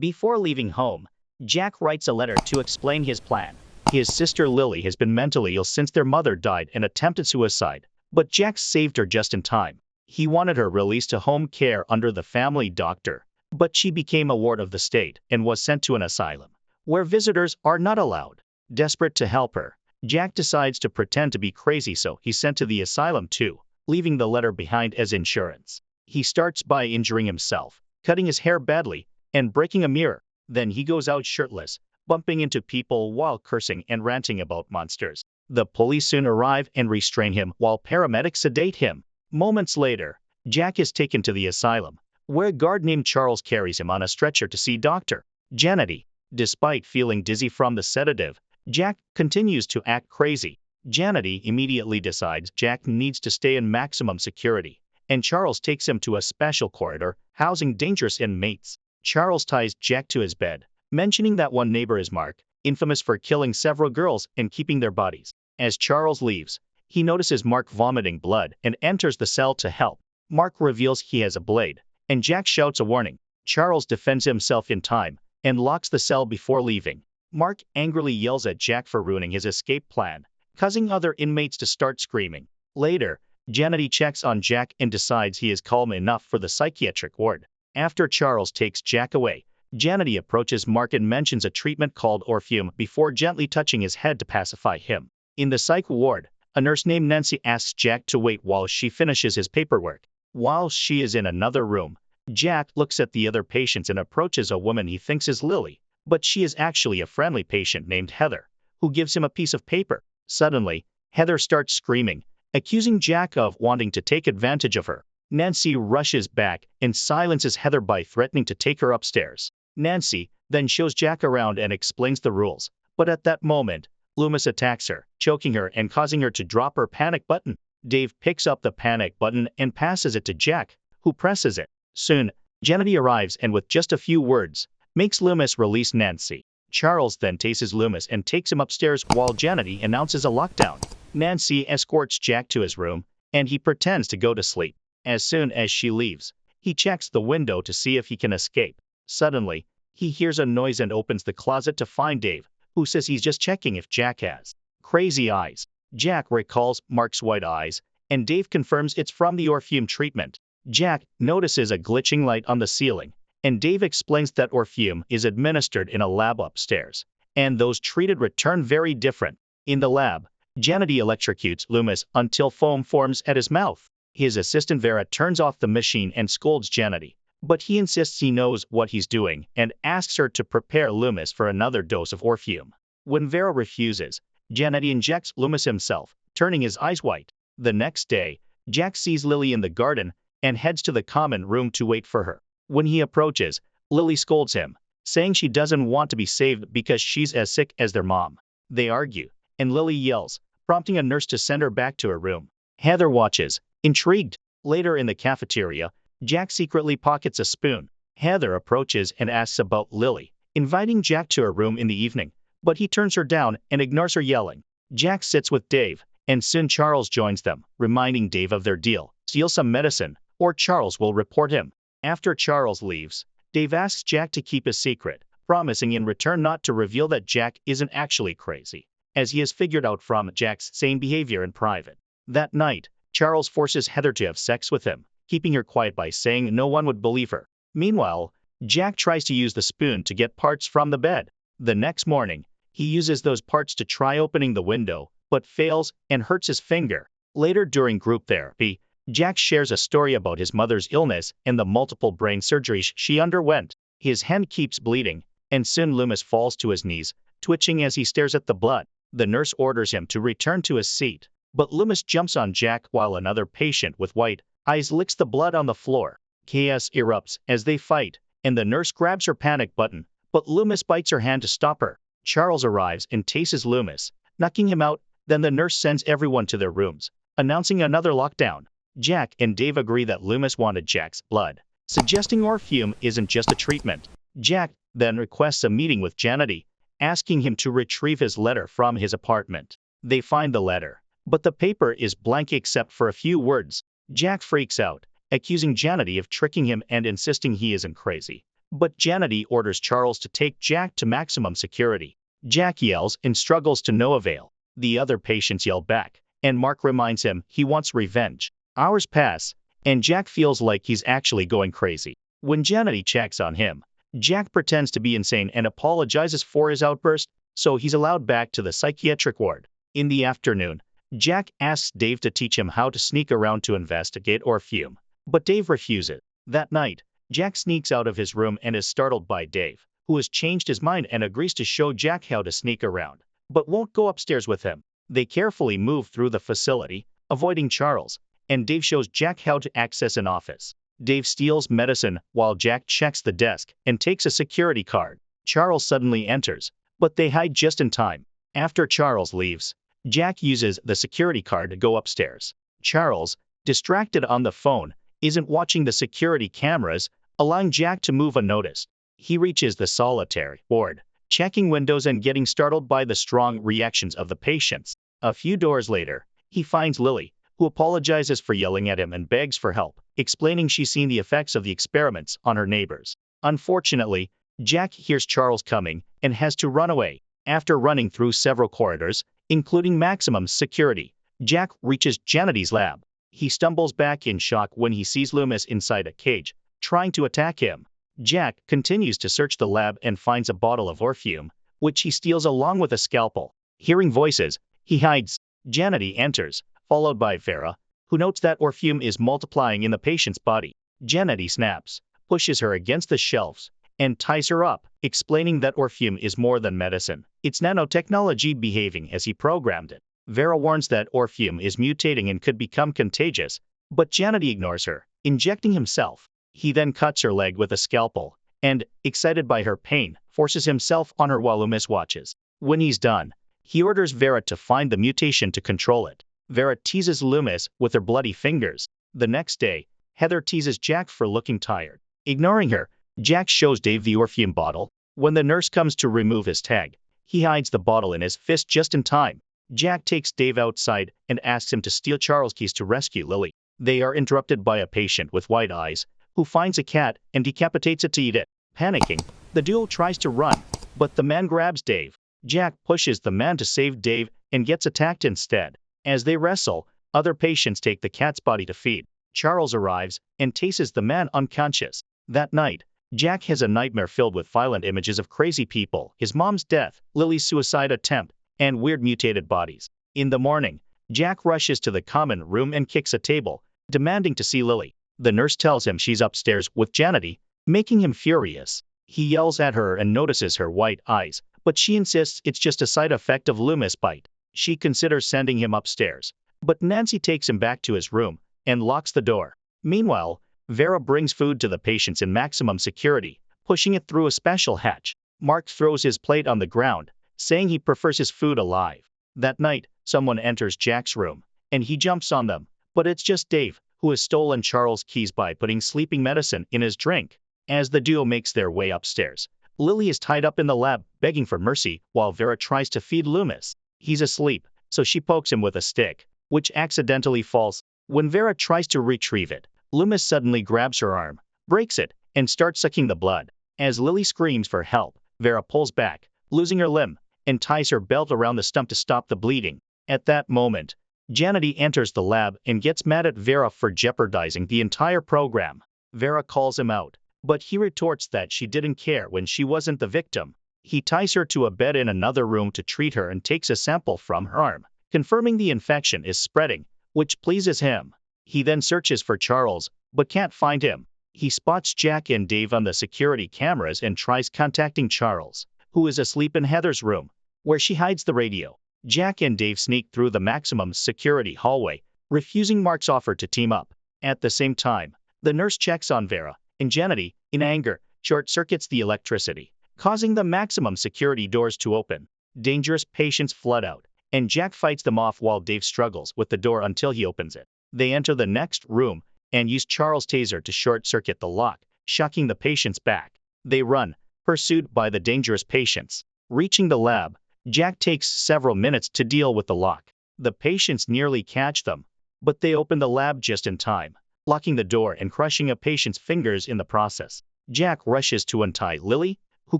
Before leaving home, Jack writes a letter to explain his plan. His sister Lily has been mentally ill since their mother died and attempted suicide, but Jack saved her just in time. He wanted her released to home care under the family doctor, but she became a ward of the state and was sent to an asylum, where visitors are not allowed. Desperate to help her, Jack decides to pretend to be crazy, so he's sent to the asylum too, leaving the letter behind as insurance. He starts by injuring himself, cutting his hair badly, and breaking a mirror. Then he goes out shirtless, bumping into people while cursing and ranting about monsters. The police soon arrive and restrain him while paramedics sedate him. Moments later, Jack is taken to the asylum, where a guard named Charles carries him on a stretcher to see Dr. Jannetty. Despite feeling dizzy from the sedative, Jack continues to act crazy. Jannetty immediately decides Jack needs to stay in maximum security, and Charles takes him to a special corridor housing dangerous inmates. Charles ties Jack to his bed, mentioning that one neighbor is Mark, infamous for killing several girls and keeping their bodies. As Charles leaves, he notices Mark vomiting blood and enters the cell to help. Mark reveals he has a blade, and Jack shouts a warning. Charles defends himself in time and locks the cell before leaving. Mark angrily yells at Jack for ruining his escape plan, causing other inmates to start screaming. Later, Jannetty checks on Jack and decides he is calm enough for the psychiatric ward. After Charles takes Jack away, Jannetty approaches Mark and mentions a treatment called Orpheum before gently touching his head to pacify him. In the psych ward, a nurse named Nancy asks Jack to wait while she finishes his paperwork. While she is in another room, Jack looks at the other patients and approaches a woman he thinks is Lily, but she is actually a friendly patient named Heather, who gives him a piece of paper. Suddenly, Heather starts screaming, accusing Jack of wanting to take advantage of her. Nancy rushes back and silences Heather by threatening to take her upstairs. Nancy then shows Jack around and explains the rules, but at that moment, Loomis attacks her, choking her and causing her to drop her panic button. Dave picks up the panic button and passes it to Jack, who presses it. Soon, Jannetty arrives and with just a few words, makes Loomis release Nancy. Charles then tases Loomis and takes him upstairs while Jannetty announces a lockdown. Nancy escorts Jack to his room, and he pretends to go to sleep. As soon as she leaves, he checks the window to see if he can escape. Suddenly, he hears a noise and opens the closet to find Dave, who says he's just checking if Jack has crazy eyes. Jack recalls Mark's white eyes, and Dave confirms it's from the Orpheum treatment. Jack notices a glitching light on the ceiling, and Dave explains that Orpheum is administered in a lab upstairs, and those treated return very different. In the lab, Jannetty electrocutes Loomis until foam forms at his mouth. His assistant Vera turns off the machine and scolds Jannetty, but he insists he knows what he's doing and asks her to prepare Loomis for another dose of Orpheum. When Vera refuses, Jannetty injects Loomis himself, turning his eyes white. The next day, Jack sees Lily in the garden and heads to the common room to wait for her. When he approaches, Lily scolds him, saying she doesn't want to be saved because she's as sick as their mom. They argue, and Lily yells, prompting a nurse to send her back to her room. Heather watches, intrigued. Later in the cafeteria, Jack secretly pockets a spoon. Heather approaches and asks about Lily, inviting Jack to her room in the evening, but he turns her down and ignores her yelling. Jack sits with Dave, and soon Charles joins them, reminding Dave of their deal: steal some medicine, or Charles will report him. After Charles leaves, Dave asks Jack to keep his secret, promising in return not to reveal that Jack isn't actually crazy, as he has figured out from Jack's sane behavior in private. That night, Charles forces Heather to have sex with him, keeping her quiet by saying no one would believe her. Meanwhile, Jack tries to use the spoon to get parts from the bed. The next morning, he uses those parts to try opening the window, but fails and hurts his finger. Later during group therapy, Jack shares a story about his mother's illness and the multiple brain surgeries she underwent. His hand keeps bleeding, and soon Loomis falls to his knees, twitching as he stares at the blood. The nurse orders him to return to his seat, but Loomis jumps on Jack while another patient with white eyes licks the blood on the floor. Chaos erupts as they fight, and the nurse grabs her panic button, but Loomis bites her hand to stop her. Charles arrives and tases Loomis, knocking him out. Then the nurse sends everyone to their rooms, announcing another lockdown. Jack and Dave agree that Loomis wanted Jack's blood, suggesting Orpheum isn't just a treatment. Jack then requests a meeting with Jannetty, asking him to retrieve his letter from his apartment. They find the letter, but the paper is blank except for a few words. Jack freaks out, accusing Jannetty of tricking him and insisting he isn't crazy, but Janity orders Charles to take Jack to maximum security. Jack yells and struggles to no avail. The other patients yell back, and Mark reminds him he wants revenge. Hours pass, and Jack feels like he's actually going crazy. When Janity checks on him, Jack pretends to be insane and apologizes for his outburst, so he's allowed back to the psychiatric ward. In the afternoon, Jack asks Dave to teach him how to sneak around to investigate Orpheum, but Dave refuses. That night, Jack sneaks out of his room and is startled by Dave, who has changed his mind and agrees to show Jack how to sneak around, but won't go upstairs with him. They carefully move through the facility, avoiding Charles, and Dave shows Jack how to access an office. Dave steals medicine while Jack checks the desk and takes a security card. Charles suddenly enters, but they hide just in time. After Charles leaves, Jack uses the security card to go upstairs. Charles, distracted on the phone, isn't watching the security cameras, allowing Jack to move unnoticed. He reaches the solitary ward, checking windows and getting startled by the strong reactions of the patients. A few doors later, he finds Lily, who apologizes for yelling at him and begs for help, explaining she's seen the effects of the experiments on her neighbors. Unfortunately, Jack hears Charles coming and has to run away. After running through several corridors, including maximum security, Jack reaches Janity's lab. He stumbles back in shock when he sees Loomis inside a cage, trying to attack him. Jack continues to search the lab and finds a bottle of Orpheum, which he steals along with a scalpel. Hearing voices, he hides. Janity enters, followed by Vera, who notes that Orpheum is multiplying in the patient's body. Janity snaps, pushes her against the shelves, and ties her up, explaining that Orpheum is more than medicine. It's nanotechnology behaving as he programmed it. Vera warns that Orpheum is mutating and could become contagious, but Janity ignores her, injecting himself. He then cuts her leg with a scalpel, and, excited by her pain, forces himself on her while Loomis watches. When he's done, he orders Vera to find the mutation to control it. Vera teases Loomis with her bloody fingers. The next day, Heather teases Jack for looking tired. Ignoring her, Jack shows Dave the Orpheum bottle. When the nurse comes to remove his tag, he hides the bottle in his fist just in time. Jack takes Dave outside and asks him to steal Charles' keys to rescue Lily. They are interrupted by a patient with white eyes, who finds a cat and decapitates it to eat it. Panicking, the duo tries to run, but the man grabs Dave. Jack pushes the man to save Dave and gets attacked instead. As they wrestle, other patients take the cat's body to feed. Charles arrives and tastes the man unconscious. That night, Jack has a nightmare filled with violent images of crazy people, his mom's death, Lily's suicide attempt, and weird mutated bodies. In the morning, Jack rushes to the common room and kicks a table, demanding to see Lily. The nurse tells him she's upstairs with Janity, making him furious. He yells at her and notices her white eyes, but she insists it's just a side effect of Loomis' bite. She considers sending him upstairs, but Nancy takes him back to his room and locks the door. Meanwhile, Vera brings food to the patients in maximum security, pushing it through a special hatch. Mark throws his plate on the ground, saying he prefers his food alive. That night, someone enters Jack's room, and he jumps on them, but it's just Dave, who has stolen Charles' keys by putting sleeping medicine in his drink. As the duo makes their way upstairs, Lily is tied up in the lab, begging for mercy, while Vera tries to feed Loomis. He's asleep, so she pokes him with a stick, which accidentally falls. When Vera tries to retrieve it, Loomis suddenly grabs her arm, breaks it, and starts sucking the blood. As Lily screams for help, Vera pulls back, losing her limb, and ties her belt around the stump to stop the bleeding. At that moment, Janity enters the lab and gets mad at Vera for jeopardizing the entire program. Vera calls him out, but he retorts that she didn't care when she wasn't the victim. He ties her to a bed in another room to treat her and takes a sample from her arm, confirming the infection is spreading, which pleases him. He then searches for Charles, but can't find him. He spots Jack and Dave on the security cameras and tries contacting Charles, who is asleep in Heather's room, where she hides the radio. Jack and Dave sneak through the maximum security hallway, refusing Mark's offer to team up. At the same time, the nurse checks on Vera, and Janity, in anger, short-circuits the electricity, causing the maximum security doors to open. Dangerous patients flood out, and Jack fights them off while Dave struggles with the door until he opens it. They enter the next room and use Charles' taser to short-circuit the lock, shocking the patients back. They run, pursued by the dangerous patients. Reaching the lab, Jack takes several minutes to deal with the lock. The patients nearly catch them, but they open the lab just in time, locking the door and crushing a patient's fingers in the process. Jack rushes to untie Lily, who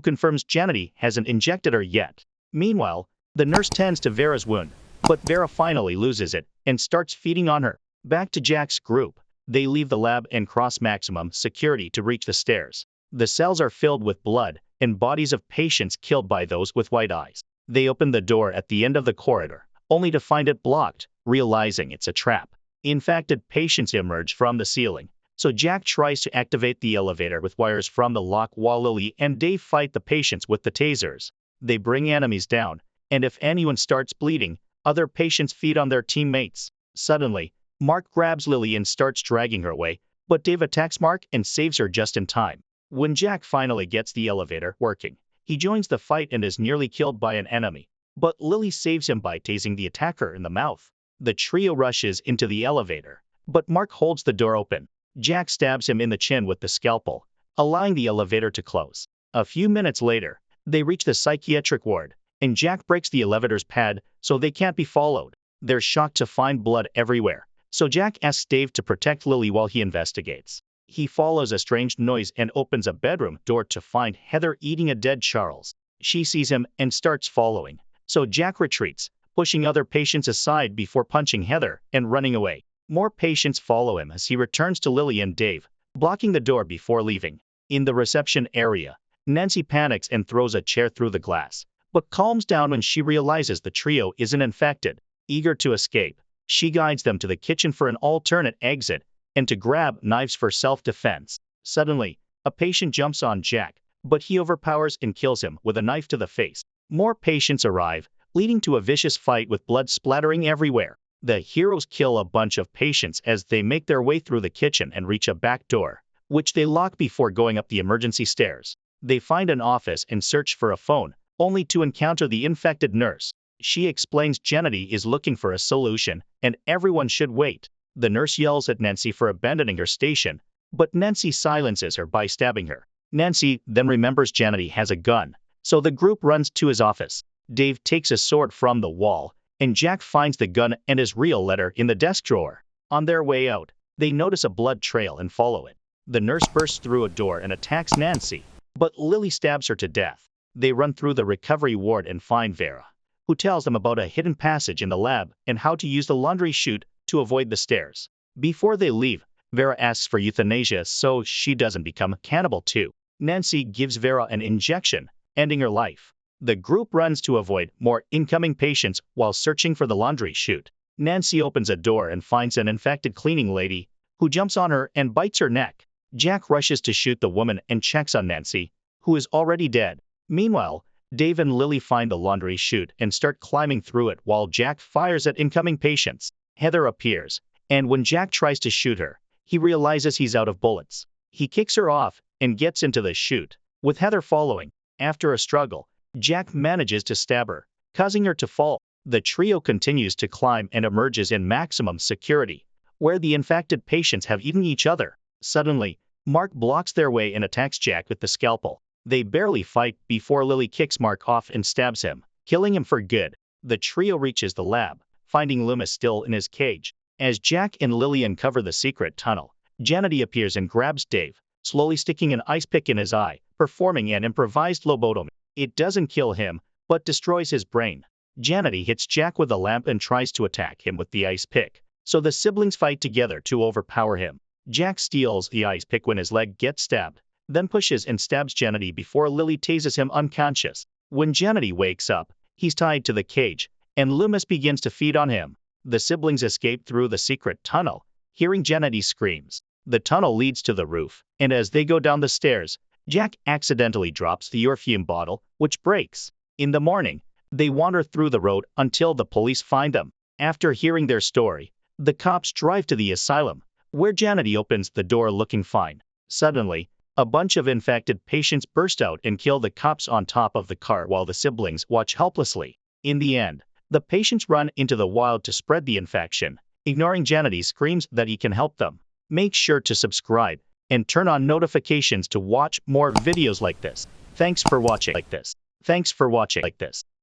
confirms Janity hasn't injected her yet. Meanwhile, the nurse tends to Vera's wound, but Vera finally loses it and starts feeding on her. Back to Jack's group. They leave the lab and cross maximum security to reach the stairs. The cells are filled with blood and bodies of patients killed by those with white eyes. They open the door at the end of the corridor, only to find it blocked, realizing it's a trap. Infected patients emerge from the ceiling, so Jack tries to activate the elevator with wires from the lock while Lily and Dave fight the patients with the tasers. They bring enemies down, and if anyone starts bleeding, other patients feed on their teammates. Suddenly, Mark grabs Lily and starts dragging her away, but Dave attacks Mark and saves her just in time. When Jack finally gets the elevator working, he joins the fight and is nearly killed by an enemy, but Lily saves him by tasing the attacker in the mouth. The trio rushes into the elevator, but Mark holds the door open. Jack stabs him in the chin with the scalpel, allowing the elevator to close. A few minutes later, they reach the psychiatric ward, and Jack breaks the elevator's pad so they can't be followed. They're shocked to find blood everywhere, so Jack asks Dave to protect Lily while he investigates. He follows a strange noise and opens a bedroom door to find Heather eating a dead Charles. She sees him and starts following, so Jack retreats, pushing other patients aside before punching Heather and running away. More patients follow him as he returns to Lily and Dave, blocking the door before leaving. In the reception area, Nancy panics and throws a chair through the glass, but calms down when she realizes the trio isn't infected. Eager to escape, she guides them to the kitchen for an alternate exit and to grab knives for self-defense. Suddenly, a patient jumps on Jack, but he overpowers and kills him with a knife to the face. More patients arrive, leading to a vicious fight with blood splattering everywhere. The heroes kill a bunch of patients as they make their way through the kitchen and reach a back door, which they lock before going up the emergency stairs. They find an office and search for a phone, only to encounter the infected nurse. She explains Janity is looking for a solution, and everyone should wait. The nurse yells at Nancy for abandoning her station, but Nancy silences her by stabbing her. Nancy then remembers Janity has a gun, so the group runs to his office. Dave takes a sword from the wall, and Jack finds the gun and his real letter in the desk drawer. On their way out, they notice a blood trail and follow it. The nurse bursts through a door and attacks Nancy, but Lily stabs her to death. They run through the recovery ward and find Vera, who tells them about a hidden passage in the lab and how to use the laundry chute to avoid the stairs. Before they leave, Vera asks for euthanasia so she doesn't become a cannibal too. Nancy gives Vera an injection, ending her life. The group runs to avoid more incoming patients while searching for the laundry chute. Nancy opens a door and finds an infected cleaning lady, who jumps on her and bites her neck. Jack rushes to shoot the woman and checks on Nancy, who is already dead. Meanwhile, Dave and Lily find the laundry chute and start climbing through it while Jack fires at incoming patients. Heather appears, and when Jack tries to shoot her, he realizes he's out of bullets. He kicks her off and gets into the chute, with Heather following. After a struggle, Jack manages to stab her, causing her to fall. The trio continues to climb and emerges in maximum security, where the infected patients have eaten each other. Suddenly, Mark blocks their way and attacks Jack with the scalpel. They barely fight before Lily kicks Mark off and stabs him, killing him for good. The trio reaches the lab, finding Loomis still in his cage. As Jack and Lily uncover the secret tunnel, Janity appears and grabs Dave, slowly sticking an ice pick in his eye, performing an improvised lobotomy. It doesn't kill him, but destroys his brain. Janity hits Jack with a lamp and tries to attack him with the ice pick, so the siblings fight together to overpower him. Jack steals the ice pick when his leg gets stabbed, then pushes and stabs Janity before Lily tases him unconscious. When Janity wakes up, he's tied to the cage, and Loomis begins to feed on him. The siblings escape through the secret tunnel, hearing Janity's screams. The tunnel leads to the roof, and as they go down the stairs, Jack accidentally drops the perfume bottle, which breaks. In the morning, they wander through the road until the police find them. After hearing their story, the cops drive to the asylum, where Janity opens the door looking fine. Suddenly, a bunch of infected patients burst out and kill the cops on top of the car while the siblings watch helplessly. In the end, the patients run into the wild to spread the infection, ignoring Janity's screams that he can help them. Make sure to subscribe and turn on notifications to watch more videos like this. Thanks for watching.